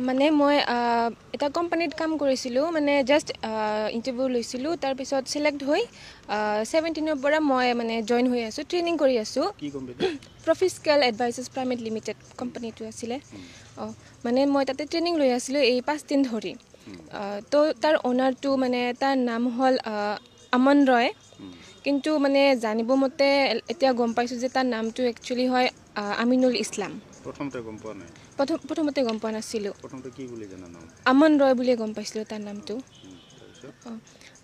মানে মই এটা কোম্পানীত কাম কৰিছিলোঁ মানে জাষ্ট ইণ্টাৰভিউ লৈছিলোঁ তাৰপিছত চিলেক্ট হৈ 17ৰ পৰা মই মানে জইন হৈ আছোঁ ট্ৰেইনিং কৰি আছোঁ প্ৰফিস্কেল এডভাইজাৰ্ছ প্ৰাইভেট লিমিটেড কোম্পানীটো আছিলে মানে মই তাতে ট্ৰেইনিং লৈ আছিলোঁ এই 5 দিন ধৰি তো তাৰ অ'নাৰটো মানে তাৰ নাম হ'ল আমন ৰয় কিন্তু মানে জানিব মতে এতিয়া গম পাইছোঁ যে তাৰ নামটো একচুৱেলি হয় আমিনুল ইছলাম প্ৰথমতে গম পোৱা নাছিলোঁ আমন ৰয় বুলি গম পাইছিলোঁ তাৰ নামটো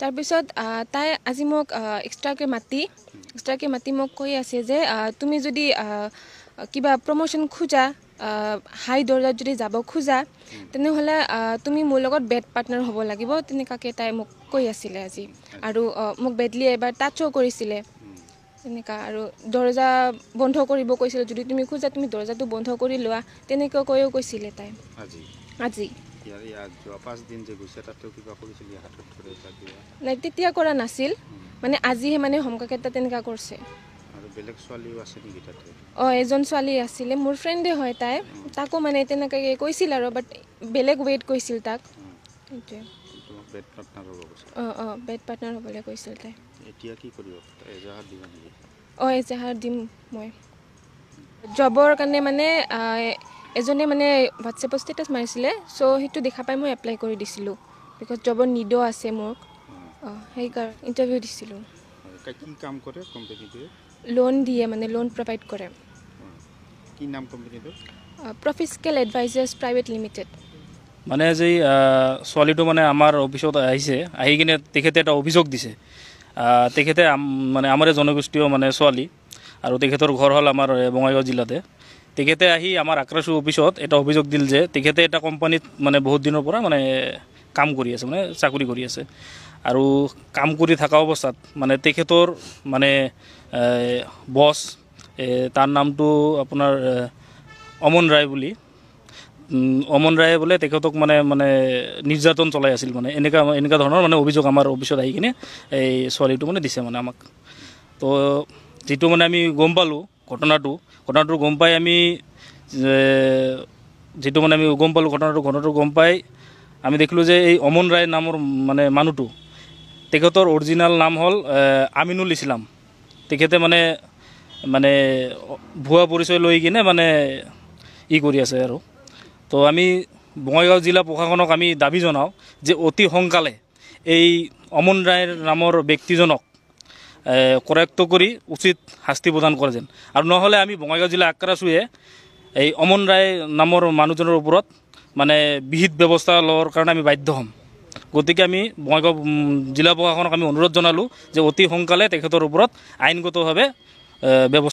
তাৰপিছত তাই আজি মোক এক্সট্ৰাকৈ মাতি মোক কৈ আছে যে তুমি যদি কিবা প্ৰমোশ্যন খোজা হাই দৰ্জাত যদি যাব খোজা তেনেহ'লে তুমি মোৰ লগত বেড পাৰ্টনাৰ হ'ব লাগিব তেনেকুৱাকৈ তাই মোক কৈ আছিলে আজি আৰু মোক বেডলি এবাৰ টাচো কৰিছিলে তেনেকুৱা আৰু দৰ্জা বন্ধ কৰিব কৈছিলে যদি তুমি খোজা তুমি দৰ্জাটো বন্ধ কৰি লোৱা তেনেকৈ কৈও কৈছিলে তাই আজি নাই তেতিয়া কৰা নাছিল মানে আজিহে মানে হোমৱৰ্ক এটা তেনেকুৱা কৰিছে এজন ছোৱালী আছিলে মোৰ ফ্ৰেণ্ডে হয় তাকো মানে তেনেকৈ কৈছিল আৰু বাট বেলেগ ৱেইট কৈছিল তাক সেইটোৱে বেড পাৰ্টনাৰ হ'বলৈ কৈছিল তাই এজাহাৰ দিম মই জবৰ কাৰণে মানে এজনে মানে হোৱাটছএপত ষ্টেটাছ মাৰিছিলে চ' সেইটো দেখা পাই মই এপ্লাই কৰি দিছিলোঁ বিকজ জবৰ নিডো আছে মোক সেইকাৰণে ইণ্টাৰভিউ দিছিলোঁ লোন দিয়ে মানে লোন প্ৰভাইড কৰে প্ৰফিস্কেল এডভাইজাৰ্ছ প্ৰাইভেট লিমিটেড মানে যে ছোৱালীটো মানে আমাৰ অফিচত আহিছে আহি কিনে তেখেতে এটা অভিযোগ দিছে তেখেতে মানে আমাৰে জনগোষ্ঠীয় মানে ছোৱালী আৰু তেখেতৰ ঘৰ হ'ল আমাৰ বঙাইগাঁও জিলাতে তেখেতে আহি আমাৰ আক্ৰাছু অফিচত এটা অভিযোগ দিল যে তেখেতে এটা কোম্পানীত মানে বহুত দিনৰ পৰা মানে কাম কৰি আছে মানে চাকৰি কৰি আছে আৰু কাম কৰি থকা অৱস্থাত মানে তেখেতৰ মানে বছ তাৰ নামটো আপোনাৰ অমন ৰায় বুলি অমন ৰায়ে বোলে তেখেতক মানে নিৰ্যাতন চলাই আছিল মানে এনেকুৱা ধৰণৰ মানে অভিযোগ আমাৰ অফিচত আহি কিনে এই ছোৱালীটো মানে দিছে মানে আমাক তো যিটো মানে আমি গম পালোঁ ঘটনাটো গম পাই আমি যিটো মানে আমি গম পালোঁ ঘটনাটো গম পাই আমি দেখিলোঁ যে এই অমন ৰায় নামৰ মানে মানুহটো তেখেতৰ অৰিজিনেল নাম হ'ল আমিনুল ইছলাম তেখেতে মানে ভুৱা পৰিচয় লৈ কিনে মানে কৰি আছে আৰু তো আমি বঙাইগাঁও জিলা প্ৰশাসনক আমি দাবী জনাওঁ যে অতি সোনকালে এই অমন ৰায়ৰ নামৰ ব্যক্তিজনক কৰায়ত্ব কৰি উচিত শাস্তি প্ৰদান কৰে যেন আৰু নহ'লে আমি বঙাইগাঁও জিলা আক্ৰাছুৱে এই অমন ৰায় নামৰ মানুহজনৰ ওপৰত মানে বিহিত ব্যৱস্থা লোৱাৰ কাৰণে আমি বাধ্য হ'ম গতিকে আমি বঙাইগাঁও জিলা প্ৰশাসনক আমি অনুৰোধ জনালোঁ যে অতি সোনকালে তেখেতৰ ওপৰত আইনগতভাৱে ব্যৱস্থা